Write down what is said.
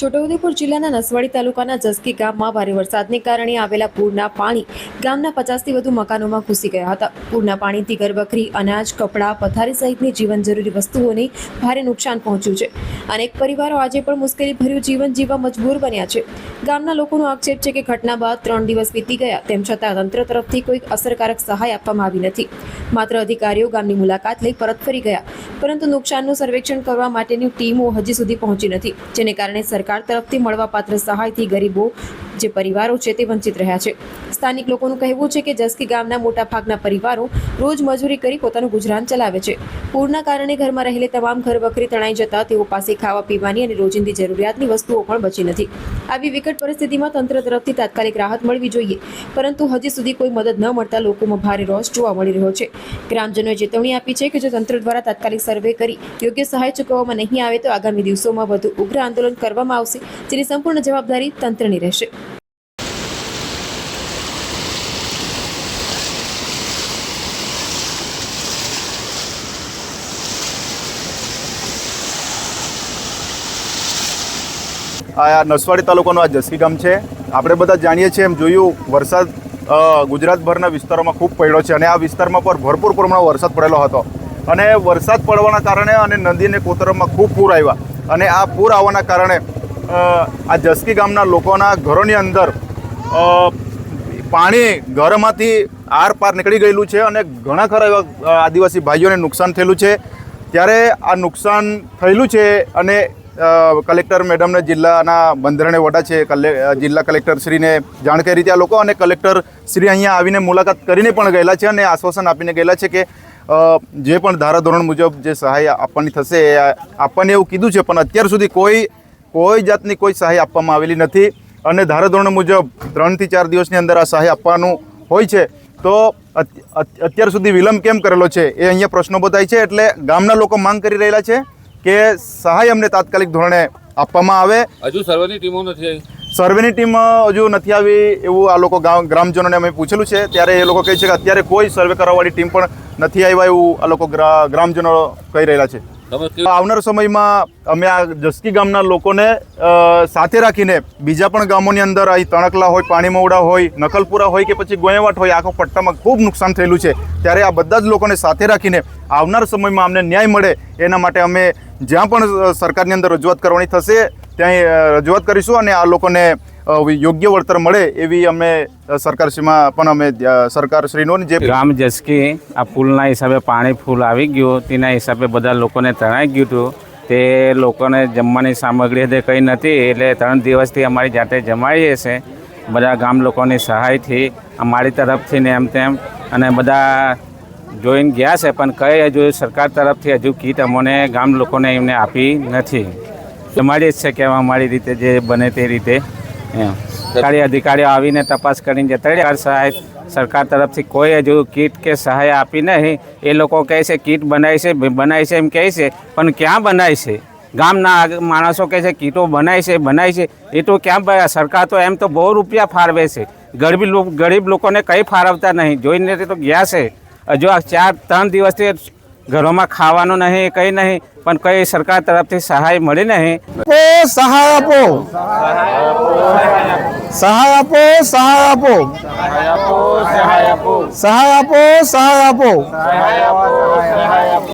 છોટાઉદેપુર જિલ્લાના નસવાડી તાલુકાના જસકી ગામમાં ભારે વરસાદને કારણે આવેલા પૂરના પાણી ગામના 50થી વધુ મકાનોમાં ઘૂસી ગયા હતા। પૂરના પાણીથી ઘરવખરી, અનાજ, કપડાં, પથારી સહિતની જીવન જરૂરી વસ્તુઓને ભારે નુકસાન પહોંચ્યું છે। અનેક પરિવારો આજે પણ મુશ્કેલીભર્યું જીવન જીવવા મજબૂર બન્યા છે। ગામના લોકોનો આક્ષેપ છે કે ઘટના બાદ 3 દિવસ વીતી ગયા તેમ છતાં તંત્ર તરફથી કોઈ અસરકારક સહાય આપવામાં આવી નથી। માત્ર અધિકારીઓ ગામની મુલાકાત લઈ પરત ફરી ગયા, પરંતુ નુકસાનનું સર્વેક્ષણ કરવા માટેની ટીમો હજી સુધી પહોંચી નથી, જેને કારણે સરકાર તરફથી મળવાપાત્ર સહાયથી ગરીબો જે પરિવારો છે તે વંચિત રહ્યા છે। સ્થાનિક લોકોનું કહેવું છે કે જસકી ગામના મોટાભાગના પરિવારો રોજ મજૂરી કરી પોતાનું ગુજરાન ચલાવે છે। પૂરના કારણે ઘરમાં રહેલી તમામ ઘરવખરી તણાઈ જતા તેઓ પાસે ખાવા પીવાની અને રોજિંદી જરૂરિયાતની વસ્તુઓ પણ બચી નથી। આવી વિકટ પરિસ્થિતિમાં તંત્ર તરફથી તાત્કાલિક રાહત મળવી જોઈએ, પરંતુ હજી સુધી કોઈ મદદ ન મળતા લોકોમાં ભારે રોષ જોવા મળી રહ્યો છે। ગ્રામજનોએ ચેતવણી આપી છે કે જો તંત્ર દ્વારા તાત્કાલિક સર્વે કરી યોગ્ય સહાય ચૂકવવામાં નહીં આવે તો આગામી દિવસોમાં વધુ ઉગ્ર આંદોલન કરવામાં આવશે, જેની સંપૂર્ણ જવાબદારી તંત્રની રહેશે। આ નસવાડી તાલુકાનું આ જસકી ગામ છે। આપણે બધા જાણીએ છીએ, એમ જોયું વરસાદ ગુજરાતભરના વિસ્તારોમાં ખૂબ પડ્યો છે અને આ વિસ્તારમાં પર ભરપૂર પ્રમાણમાં વરસાદ પડેલો હતો અને વરસાદ પડવાના કારણે અને નદી અને કોતરમમાં ખૂબ પૂર આવ્યા અને આ પૂર આવવાના કારણે આ જસકી ગામના લોકોના ઘરોની અંદર પાણી ઘરમાંથી આર પાર નીકળી ગયેલું છે અને ઘણા ખરા એવા આદિવાસી ભાઈઓને નુકસાન થયેલું છે। ત્યારે આ નુકસાન થયેલું છે અને કલેક્ટર મેડમને જિલ્લાના બંધારણીય વડા છે જિલ્લા કલેક્ટર શ્રીને જાણ કરી ત્યાં લોકો અને કલેક્ટર શ્રી અહીંયા આવીને મુલાકાત કરીને પણ ગયેલા છે અને આશ્વાસન આપીને ગયેલા છે કે જે પણ ધારાધોરણ મુજબ જે સહાય આપવાની થશે એ આપવાની એવું કીધું છે, પણ અત્યાર સુધી કોઈ જાતની કોઈ સહાય આપવામાં આવેલી નથી અને ધારાધોરણ મુજબ 3 થી 4 દિવસની અંદર આ સહાય આપવાનું હોય છે। તો અત્યાર સુધી વિલંબ કેમ કરેલો છે એ અહીંયા પ્રશ્નો બધાય છે। એટલે ગામના લોકો માંગ કરી રહેલા છે કે સહાય અમને તાત્કાલિક ધોરણે આપવામાં આવે। હજુ સર્વેની ટીમો નથી આવી? સર્વેની ટીમ હજુ નથી આવી એવું આ લોકો ગ્રામજનોને અમે પૂછેલું છે, ત્યારે એ લોકો કહે છે કે અત્યારે કોઈ સર્વે કરવાવાળી ટીમ પણ નથી આવ્યા એવું આ લોકો ગ્રામજનો કહી રહેલા છે। આવનાર સમયમાં અમે આ જસકી ગામના લોકોને સાથે રાખીને બીજા પણ ગામોની અંદર અહીં તણકલા હોય, પાણીમોડા હોય, નકલપુરા હોય કે પછી ગોયવાટ હોય, આખો પટ્ટામાં ખૂબ નુકસાન થયેલું છે। ત્યારે આ બધા જ લોકોને સાથે રાખીને આવનાર સમયમાં અમને ન્યાય મળે એના માટે અમે જ્યાં પણ સરકારની અંદર રજૂઆત કરવાની થશે ત્યાં રજૂઆત કરીશું અને આ લોકોને યોગ્ય વળતર મળે એવી અમે સરકારશ્રીમાં પણ અમે સરકારશ્રીનો જે ગામ જસકી આ પુલના હિસાબે પાણી ફૂલ આવી ગયું તેના હિસાબે બધા લોકોને તણાઈ ગયું હતું। તે લોકોને જમવાની સામગ્રી હદે કંઈ નથી, એટલે 3 દિવસથી અમારી જાતે જમાડીએ છે બધા ગામ લોકોની સહાયથી અમારી તરફથી ને એમ તેમ, અને બધા જોઈને ગયા છે પણ કંઈ હજુ સરકાર તરફથી હજુ કીટ અમને ગામ લોકોને એમને આપી નથી। જમાડીએ જ છે કે અમારી રીતે જે બને તે રીતે અધિકારીઓ આવીને તપાસ કરીને જતા રહ્યા। સહાય સરકાર તરફથી કોઈ હજુ કીટ કે સહાય આપી નહીં। એ લોકો કહે છે કીટ બનાવી છે એમ કહે છે, પણ ક્યાં બનાવી છે? ગામના માણસો કહે છે કીટો બનાવી છે એ તો ક્યાં? સરકાર તો એમ તો બહુ રૂપિયા ફાળવે છે, ગરીબ લોકોને કંઈ ફાળવતા નહીં। જોઈને તો ગયા છે, હજુ 3 દિવસથી ઘરોમાં ખાવાનું નહીં, કંઈ નહીં, પણ કંઈ સરકાર તરફથી સહાય મળી નહીં। સહાય આપો, સહાય આપો, સહાય આપો, સહાય આપો, સહાય આપો, સહાય આપો, સહાય આપો,